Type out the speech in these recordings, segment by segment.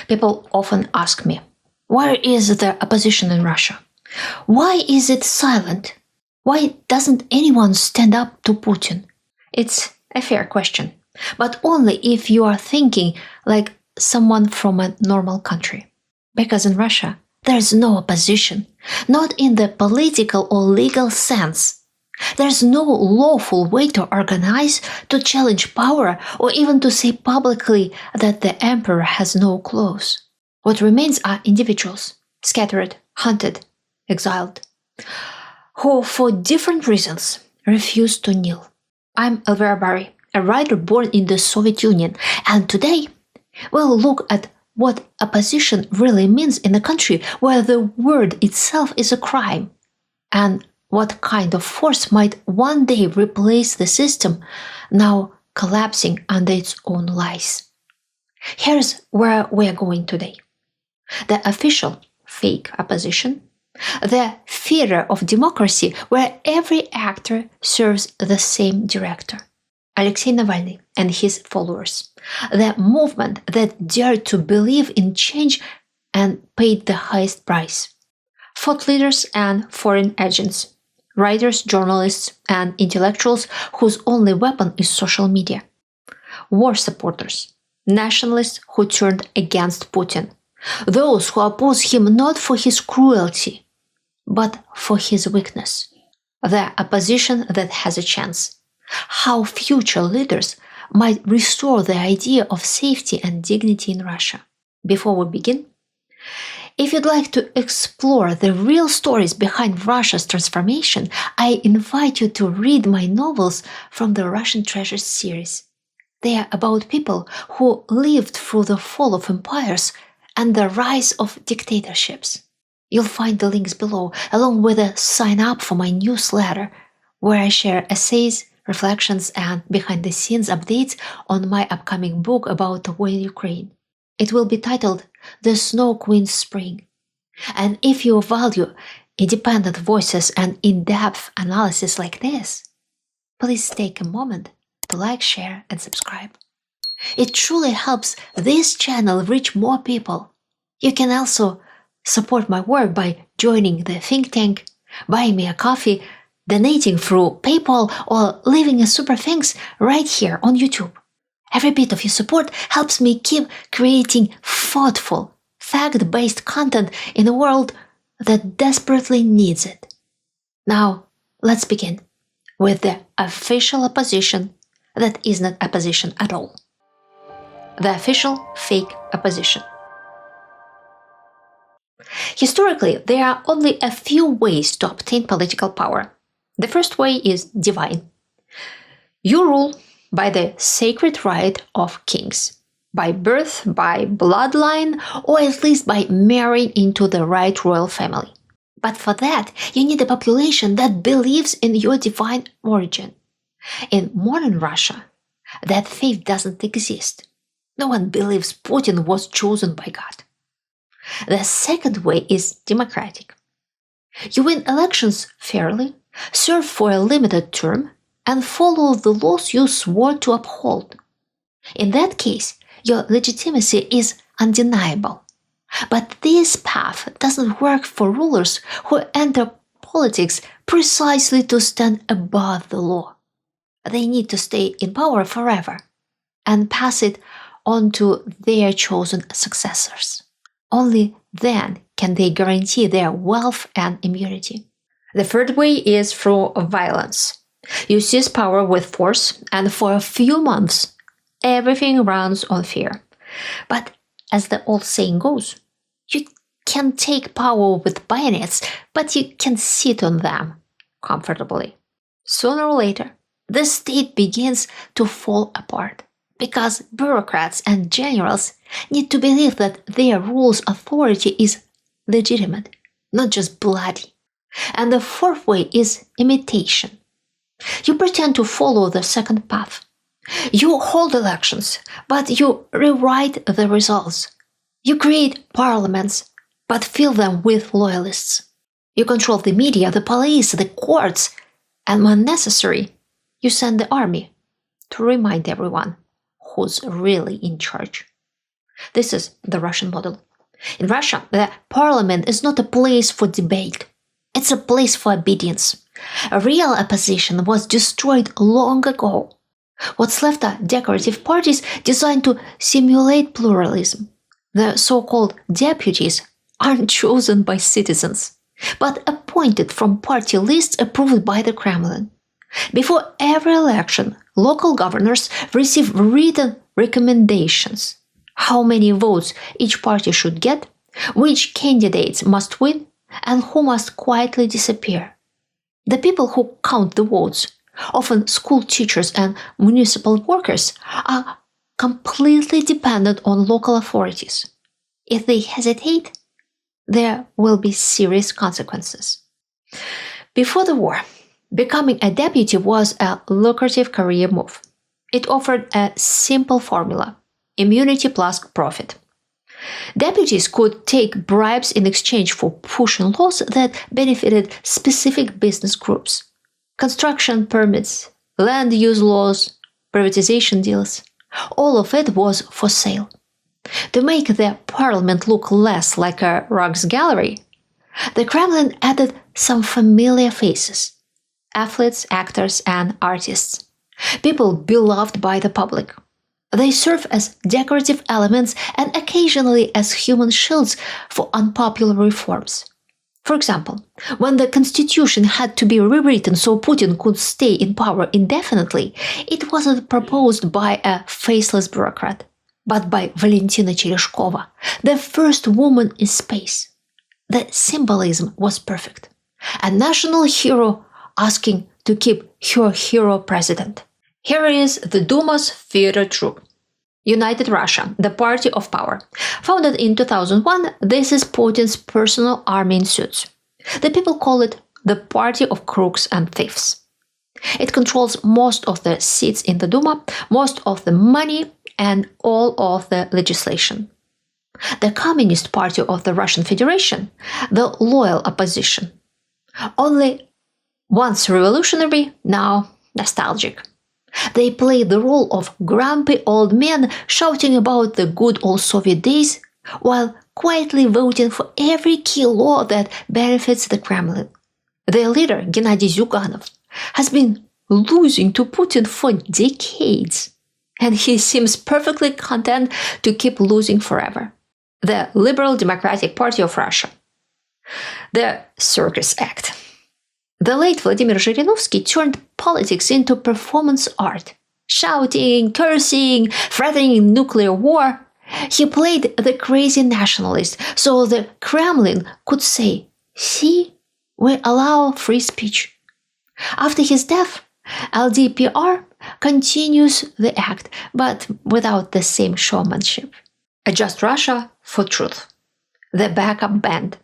People often ask me, where is the opposition in Russia? Why is it silent? Why doesn't anyone stand up to Putin? It's a fair question, but only if you are thinking like someone from a normal country. Because in Russia, there's no opposition, not in the political or legal sense. There's no lawful way to organize, to challenge power, or even to say publicly that the emperor has no clothes. What remains are individuals, scattered, hunted, exiled, who, for different reasons, refuse to kneel. I'm Elvira Bary, a writer born in the Soviet Union, and today we'll look at what opposition really means in a country where the word itself is a crime, and what kind of force might one day replace the system now collapsing under its own lies. Here's where we're going today. The official fake opposition, the theater of democracy where every actor serves the same director, Aleksei Navalny and his followers, the movement that dared to believe in change and paid the highest price, thought leaders and foreign agents, writers, journalists, and intellectuals whose only weapon is social media, war supporters, nationalists who turned against Putin, those who oppose him not for his cruelty, but for his weakness, the opposition that has a chance, how future leaders might restore the idea of safety and dignity in Russia. Before we begin, if you'd like to explore the real stories behind Russia's transformation, I invite you to read my novels from the Russian Treasures series. They are about people who lived through the fall of empires and the rise of dictatorships. You'll find the links below, along with a sign up for my newsletter, where I share essays, reflections, and behind-the-scenes updates on my upcoming book about the war in Ukraine. It will be titled The Snow Queen's Spring. And if you value independent voices and in-depth analysis like this, please take a moment to like, share, and subscribe. It truly helps this channel reach more people. You can also support my work by joining the think tank, buying me a coffee, donating through PayPal, or leaving a super thanks right here on YouTube. Every bit of your support helps me keep creating thoughtful, fact-based content in a world that desperately needs it. Now, let's begin with the official opposition that is not opposition at all. The official fake opposition. Historically, there are only a few ways to obtain political power. The first way is divine. You rule by the sacred right of kings, by birth, by bloodline, or at least by marrying into the right royal family. But for that, you need a population that believes in your divine origin. In modern Russia, that faith doesn't exist. No one believes Putin was chosen by God. The second way is democratic. You win elections fairly, serve for a limited term, and follow the laws you swore to uphold. In that case, your legitimacy is undeniable. But this path doesn't work for rulers who enter politics precisely to stand above the law. They need to stay in power forever and pass it on to their chosen successors. Only then can they guarantee their wealth and immunity. The third way is through violence. You seize power with force, and for a few months, everything runs on fear. But as the old saying goes, you can take power with bayonets, but you can sit on them comfortably. Sooner or later, the state begins to fall apart, because bureaucrats and generals need to believe that their rule's authority is legitimate, not just bloody. And the fourth way is imitation. You pretend to follow the second path. You hold elections, but you rewrite the results. You create parliaments, but fill them with loyalists. You control the media, the police, the courts, and when necessary, you send the army to remind everyone who's really in charge. This is the Russian model. In Russia, the parliament is not a place for debate. It's a place for obedience. A real opposition was destroyed long ago. What's left are decorative parties designed to simulate pluralism. The so-called deputies aren't chosen by citizens, but appointed from party lists approved by the Kremlin. Before every election, local governors receive written recommendations: how many votes each party should get, which candidates must win, and who must quietly disappear. The people who count the votes, often school teachers and municipal workers, are completely dependent on local authorities. If they hesitate, there will be serious consequences. Before the war, becoming a deputy was a lucrative career move. It offered a simple formula: immunity plus profit. Deputies could take bribes in exchange for pushing laws that benefited specific business groups. Construction permits, land use laws, privatization deals, all of it was for sale. To make the parliament look less like a rogues gallery, the Kremlin added some familiar faces: athletes, actors, and artists, people beloved by the public. They serve as decorative elements and occasionally as human shields for unpopular reforms. For example, when the constitution had to be rewritten so Putin could stay in power indefinitely, it wasn't proposed by a faceless bureaucrat, but by Valentina Tereshkova, the first woman in space. The symbolism was perfect. A national hero asking to keep her hero president. Here is the Duma's theater troupe. United Russia, the party of power. Founded in 2001, this is Putin's personal army in suits. The people call it the party of crooks and thieves. It controls most of the seats in the Duma, most of the money, and all of the legislation. The Communist Party of the Russian Federation, the loyal opposition. Only once revolutionary, now nostalgic. They play the role of grumpy old men shouting about the good old Soviet days while quietly voting for every key law that benefits the Kremlin. Their leader, Gennady Zyuganov, has been losing to Putin for decades, and he seems perfectly content to keep losing forever. The Liberal Democratic Party of Russia. The circus act. The late Vladimir Zhirinovsky turned politics into performance art. Shouting, cursing, threatening nuclear war, he played the crazy nationalist so the Kremlin could say, "See, we allow free speech." After his death, LDPR continues the act, but without the same showmanship. A Just Russia for Truth. The backup band.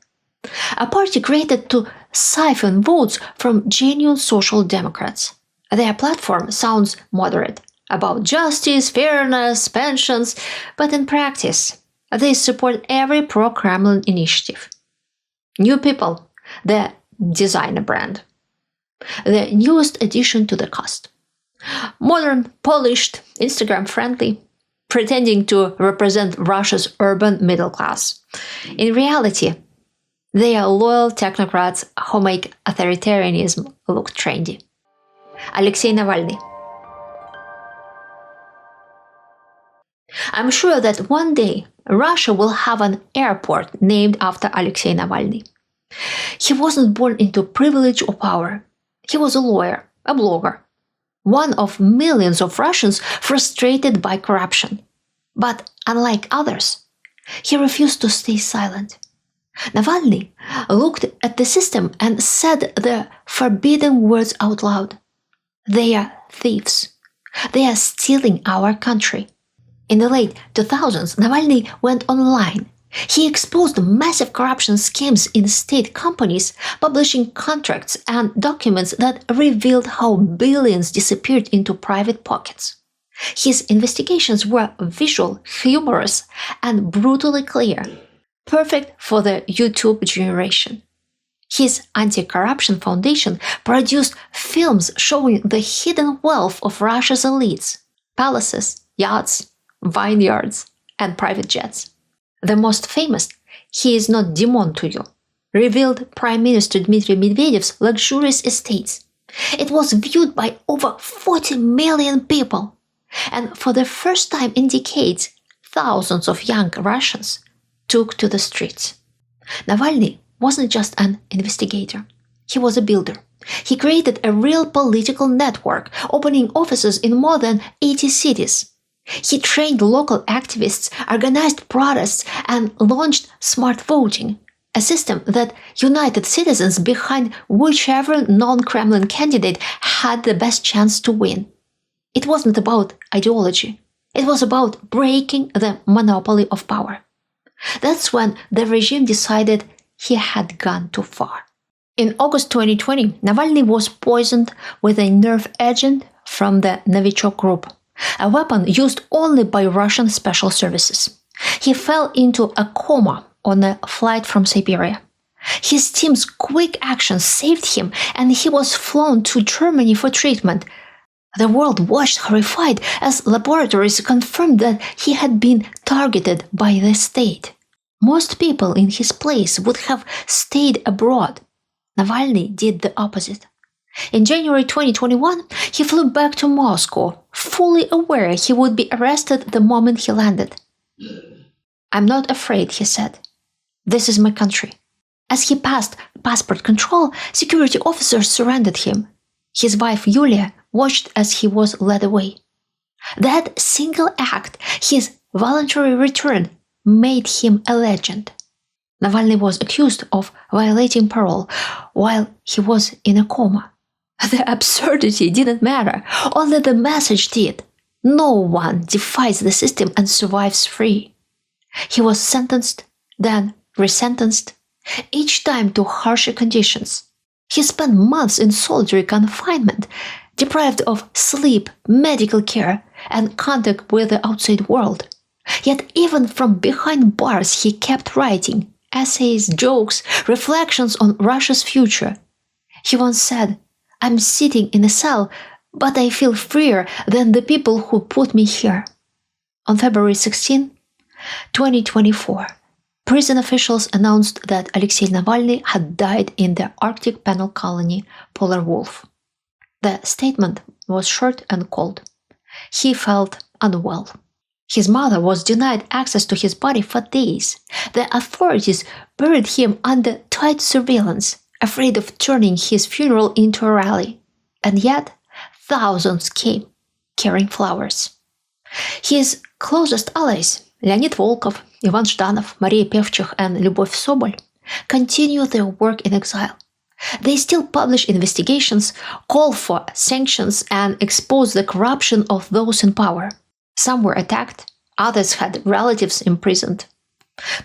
A party created to siphon votes from genuine social democrats. Their platform sounds moderate, about justice, fairness, pensions, but in practice, they support every pro-Kremlin initiative. New People, the designer brand. The newest addition to the cast. Modern, polished, Instagram-friendly, pretending to represent Russia's urban middle class. In reality, they are loyal technocrats who make authoritarianism look trendy. Aleksei Navalny. I'm sure that one day Russia will have an airport named after Aleksei Navalny. He wasn't born into privilege or power. He was a lawyer, a blogger, one of millions of Russians frustrated by corruption. But unlike others, he refused to stay silent. Navalny looked at the system and said the forbidden words out loud. They are thieves. They are stealing our country. In the late 2000s, Navalny went online. He exposed massive corruption schemes in state companies, publishing contracts and documents that revealed how billions disappeared into private pockets. His investigations were visual, humorous, and brutally clear, perfect for the YouTube generation. His anti-corruption foundation produced films showing the hidden wealth of Russia's elites: palaces, yachts, vineyards, and private jets. The most famous, he is not Demon to you, revealed Prime Minister Dmitry Medvedev's luxurious estates. It was viewed by over 40 million people, and for the first time in decades, thousands of young Russians took to the streets. Navalny wasn't just an investigator. He was a builder. He created a real political network, opening offices in more than 80 cities. He trained local activists, organized protests, and launched smart voting, a system that united citizens behind whichever non-Kremlin candidate had the best chance to win. It wasn't about ideology. It was about breaking the monopoly of power. That's when the regime decided he had gone too far. In August 2020, Navalny was poisoned with a nerve agent from the Novichok group, a weapon used only by Russian special services. He fell into a coma on a flight from Siberia. His team's quick action saved him, and he was flown to Germany for treatment. The world watched horrified as laboratories confirmed that he had been targeted by the state. Most people in his place would have stayed abroad. Navalny did the opposite. In January 2021, he flew back to Moscow, fully aware he would be arrested the moment he landed. "I'm not afraid," he said. "This is my country." As he passed passport control, security officers surrounded him. His wife Yulia watched as he was led away. That single act, his voluntary return, made him a legend. Navalny was accused of violating parole while he was in a coma. The absurdity didn't matter, only the message did. No one defies the system and survives free. He was sentenced, then resentenced, each time to harsher conditions. He spent months in solitary confinement, deprived of sleep, medical care, and contact with the outside world. Yet even from behind bars he kept writing essays, jokes, reflections on Russia's future. He once said, "I'm sitting in a cell, but I feel freer than the people who put me here." On February 16, 2024, prison officials announced that Aleksei Navalny had died in the Arctic penal colony Polar Wolf. The statement was short and cold. He felt unwell. His mother was denied access to his body for days. The authorities buried him under tight surveillance, afraid of turning his funeral into a rally. And yet, thousands came, carrying flowers. His closest allies, Leonid Volkov, Ivan Zhdanov, Maria Pevчих, and Lyubov Sobol, continue their work in exile. They still publish investigations, call for sanctions, and expose the corruption of those in power. Some were attacked, others had relatives imprisoned.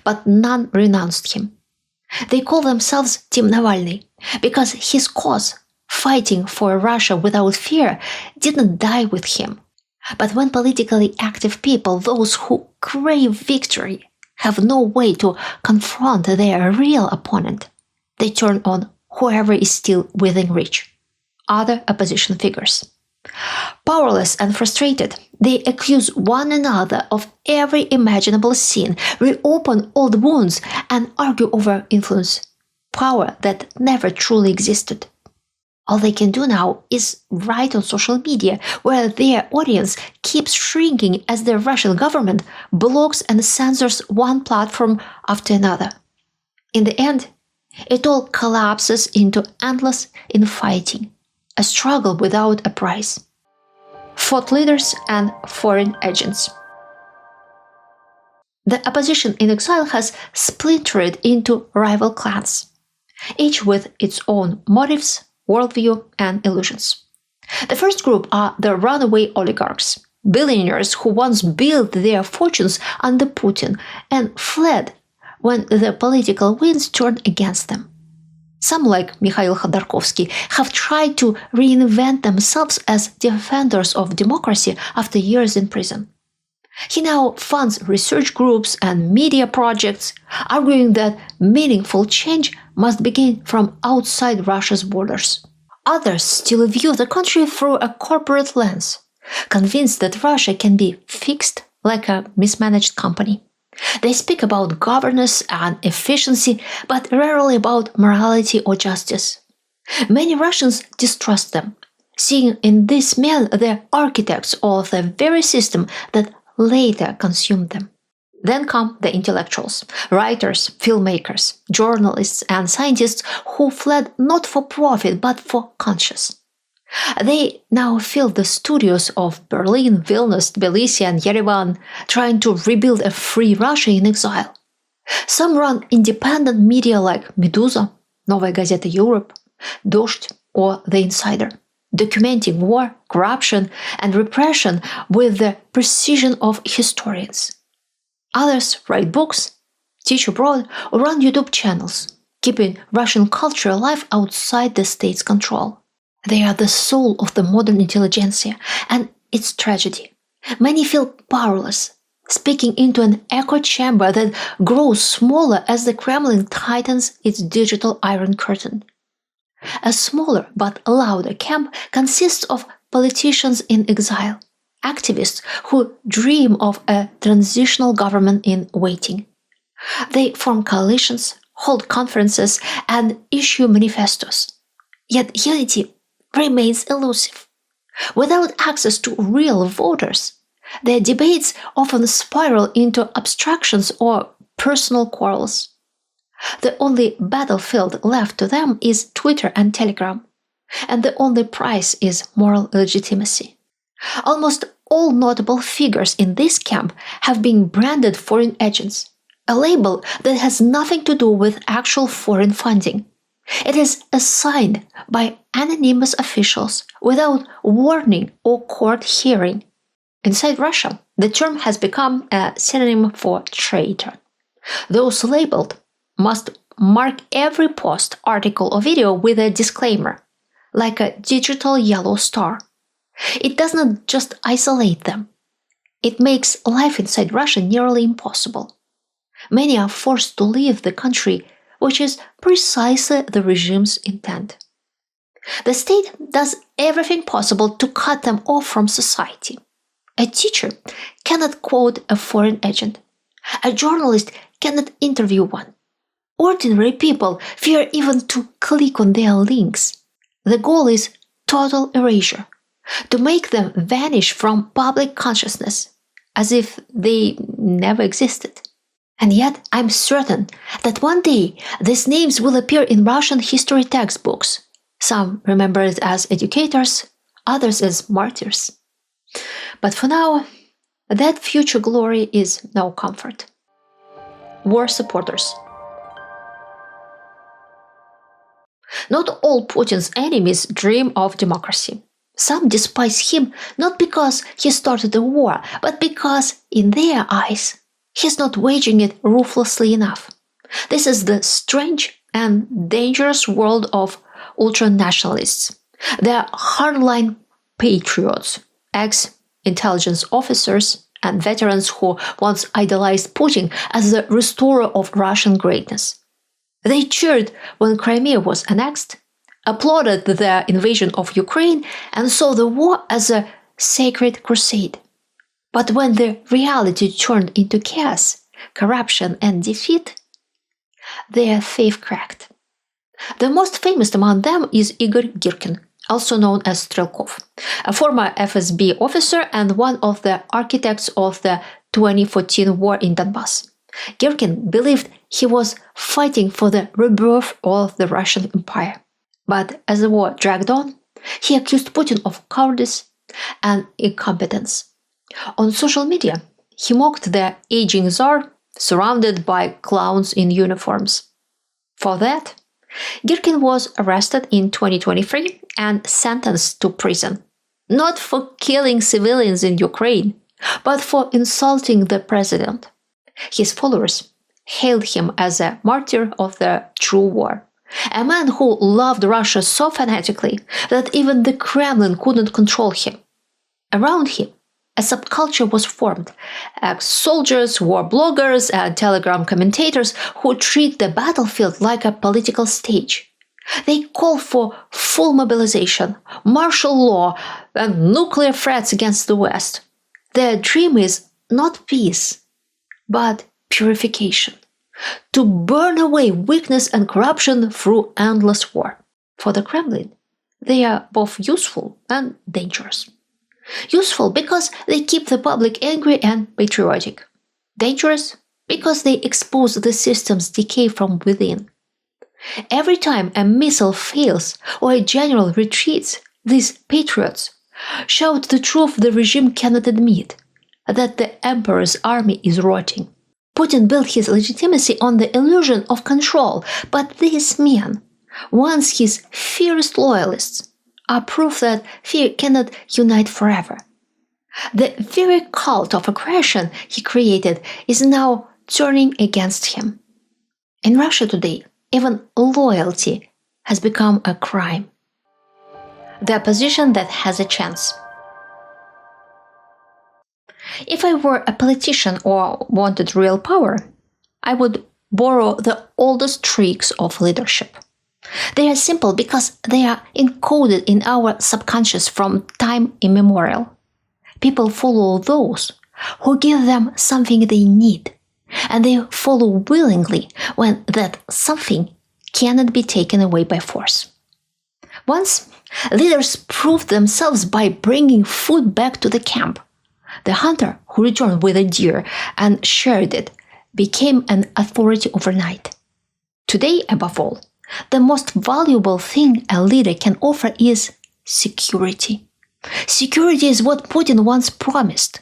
But none renounced him. They call themselves Team Navalny because his cause, fighting for a Russia without fear, didn't die with him. But when politically active people, those who crave victory, have no way to confront their real opponent, they turn on whoever is still within reach, other opposition figures. Powerless and frustrated, they accuse one another of every imaginable sin, reopen old wounds, and argue over influence, power that never truly existed. All they can do now is write on social media, where their audience keeps shrinking as the Russian government blocks and censors one platform after another. In the end, it all collapses into endless infighting, a struggle without a prize. Thought leaders and foreign agents. The opposition in exile has splintered into rival clans, each with its own motives, worldview, and illusions. The first group are the runaway oligarchs, billionaires who once built their fortunes under Putin and fled when the political winds turned against them. Some, like Mikhail Khodorkovsky, have tried to reinvent themselves as defenders of democracy after years in prison. He now funds research groups and media projects, arguing that meaningful change must begin from outside Russia's borders. Others still view the country through a corporate lens, convinced that Russia can be fixed like a mismanaged company. They speak about governance and efficiency, but rarely about morality or justice. Many Russians distrust them, seeing in these men the architects of the very system that later consumed them. Then come the intellectuals, writers, filmmakers, journalists, and scientists who fled not for profit but for conscience. They now fill the studios of Berlin, Vilnius, Tbilisi, and Yerevan, trying to rebuild a free Russia in exile. Some run independent media like Medusa, Novaya Gazeta Europe, Dozhd, or The Insider, documenting war, corruption, and repression with the precision of historians. Others write books, teach abroad, or run YouTube channels, keeping Russian culture alive outside the state's control. They are the soul of the modern intelligentsia, and it's tragedy. Many feel powerless, speaking into an echo chamber that grows smaller as the Kremlin tightens its digital iron curtain. A smaller but louder camp consists of politicians in exile, activists who dream of a transitional government in waiting. They form coalitions, hold conferences, and issue manifestos. Yet unity remains elusive. Without access to real voters, their debates often spiral into abstractions or personal quarrels. The only battlefield left to them is Twitter and Telegram, and the only prize is moral legitimacy. Almost all notable figures in this camp have been branded foreign agents, a label that has nothing to do with actual foreign funding. It is assigned by anonymous officials without warning or court hearing. Inside Russia, the term has become a synonym for traitor. Those labeled must mark every post, article, or video with a disclaimer, like a digital yellow star. It does not just isolate them. It makes life inside Russia nearly impossible. Many are forced to leave the country, which is precisely the regime's intent. The state does everything possible to cut them off from society. A teacher cannot quote a foreign agent. A journalist cannot interview one. Ordinary people fear even to click on their links. The goal is total erasure, to make them vanish from public consciousness, as if they never existed. And yet, I'm certain that one day these names will appear in Russian history textbooks, some remembered as educators, others as martyrs. But for now, that future glory is no comfort. War supporters. Not all Putin's enemies dream of democracy. Some despise him not because he started a war, but because, in their eyes, he's not waging it ruthlessly enough. This is the strange and dangerous world of ultranationalists. They are hardline patriots, ex-intelligence officers, and veterans who once idolized Putin as the restorer of Russian greatness. They cheered when Crimea was annexed, applauded the invasion of Ukraine, and saw the war as a sacred crusade. But when the reality turned into chaos, corruption, and defeat, their faith cracked. The most famous among them is Igor Girkin, also known as Strelkov, a former FSB officer and one of the architects of the 2014 war in Donbass. Girkin believed he was fighting for the rebirth of the Russian Empire. But as the war dragged on, he accused Putin of cowardice and incompetence. On social media, he mocked the aging Tsar surrounded by clowns in uniforms. For that, Girkin was arrested in 2023 and sentenced to prison, not for killing civilians in Ukraine, but for insulting the president. His followers hailed him as a martyr of the true war, a man who loved Russia so fanatically that even the Kremlin couldn't control him. Around him, a subculture was formed, ex-soldiers, war bloggers, and Telegram commentators who treat the battlefield like a political stage. They call for full mobilization, martial law, and nuclear threats against the West. Their dream is not peace, but purification, to burn away weakness and corruption through endless war. For the Kremlin, they are both useful and dangerous. Useful because they keep the public angry and patriotic. Dangerous because they expose the system's decay from within. Every time a missile fails or a general retreats, these patriots shout the truth the regime cannot admit, that the emperor's army is rotting. Putin built his legitimacy on the illusion of control, but these men, once his fiercest loyalists, are proof that fear cannot unite forever. The very cult of aggression he created is now turning against him. In Russia today, even loyalty has become a crime. The opposition that has a chance. If I were a politician or wanted real power, I would borrow the oldest tricks of leadership. They are simple because they are encoded in our subconscious from time immemorial. People follow those who give them something they need, and they follow willingly when that something cannot be taken away by force. Once, leaders proved themselves by bringing food back to the camp. The hunter who returned with a deer and shared it became an authority overnight. Today, above all, the most valuable thing a leader can offer is security. Security is what Putin once promised.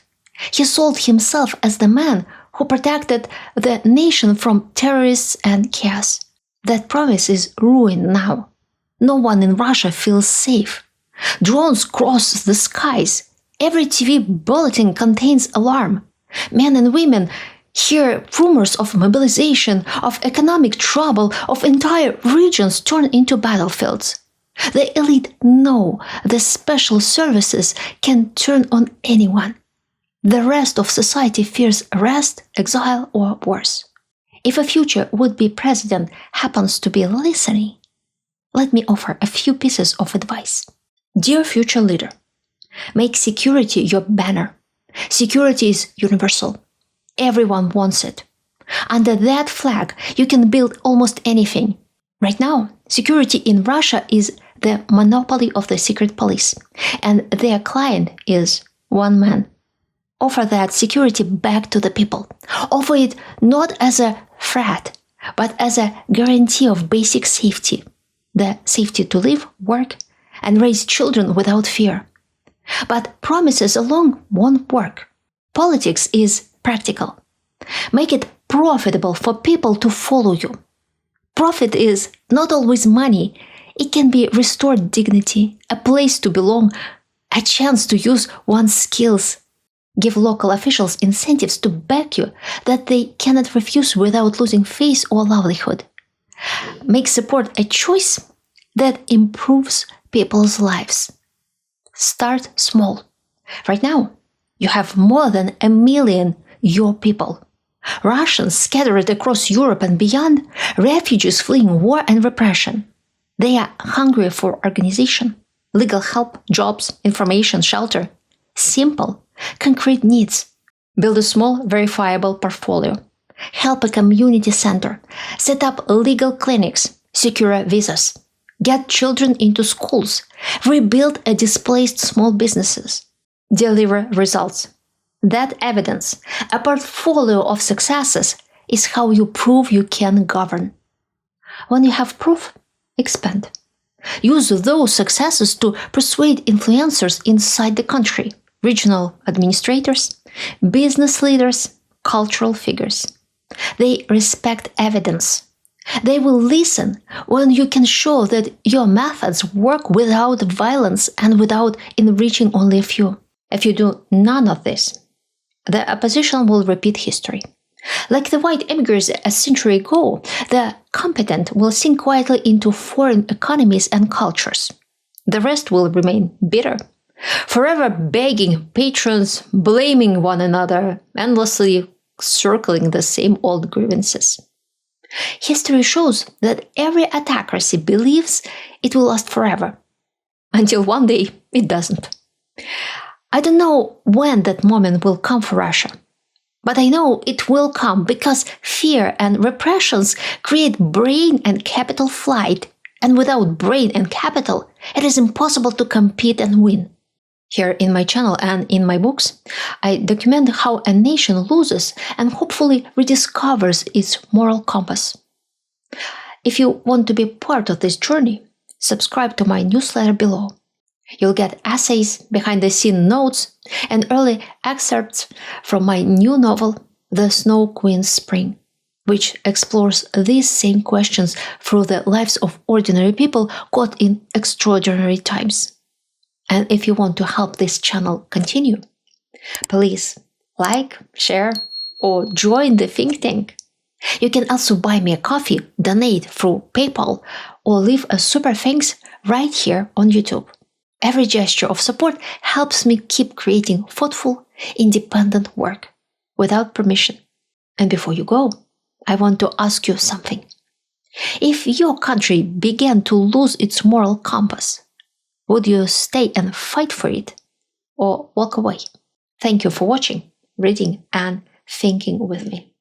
He sold himself as the man who protected the nation from terrorists and chaos. That promise is ruined now. No one in Russia feels safe. Drones cross the skies. Every TV bulletin contains alarm. Men and women hear rumors of mobilization, of economic trouble, of entire regions turned into battlefields. The elite know the special services can turn on anyone. The rest of society fears arrest, exile, or worse. If a future would-be president happens to be listening, let me offer a few pieces of advice. Dear future leader, make security your banner. Security is universal. Everyone wants it. Under that flag, you can build almost anything. Right now, security in Russia is the monopoly of the secret police, and their client is one man. Offer that security back to the people. Offer it not as a threat, but as a guarantee of basic safety. The safety to live, work, and raise children without fear. But promises alone won't work. Politics is practical. Make it profitable for people to follow you. Profit is not always money. It can be restored dignity, a place to belong, a chance to use one's skills. Give local officials incentives to back you that they cannot refuse without losing face or livelihood. Make support a choice that improves people's lives. Start small. Right now, you have more than 1 million your people. Russians scattered across Europe and beyond, refugees fleeing war and repression. They are hungry for organization, legal help, jobs, information, shelter. Simple, concrete needs. Build a small, verifiable portfolio. Help a community center. Set up legal clinics. Secure visas. Get children into schools. Rebuild a displaced small businesses. Deliver results. That evidence, a portfolio of successes, is how you prove you can govern. When you have proof, expand. Use those successes to persuade influencers inside the country, regional administrators, business leaders, cultural figures. They respect evidence. They will listen when you can show that your methods work without violence and without enriching only a few. If you do none of this, the opposition will repeat history. Like the white immigrants a century ago, the competent will sink quietly into foreign economies and cultures. The rest will remain bitter, forever begging patrons, blaming one another, endlessly circling the same old grievances. History shows that every autocracy believes it will last forever, until one day it doesn't. I don't know when that moment will come for Russia. But I know it will come because fear and repressions create brain and capital flight. And without brain and capital, it is impossible to compete and win. Here in my channel and in my books, I document how a nation loses and hopefully rediscovers its moral compass. If you want to be part of this journey, subscribe to my newsletter below. You'll get essays, behind-the-scenes notes, and early excerpts from my new novel, The Snow Queen's Spring, which explores these same questions through the lives of ordinary people caught in extraordinary times. And if you want to help this channel continue, please like, share, or join the think tank. You can also buy me a coffee, donate through PayPal, or leave a super thanks right here on YouTube. Every gesture of support helps me keep creating thoughtful, independent work without permission. And before you go, I want to ask you something. If your country began to lose its moral compass, would you stay and fight for it or walk away? Thank you for watching, reading, and thinking with me.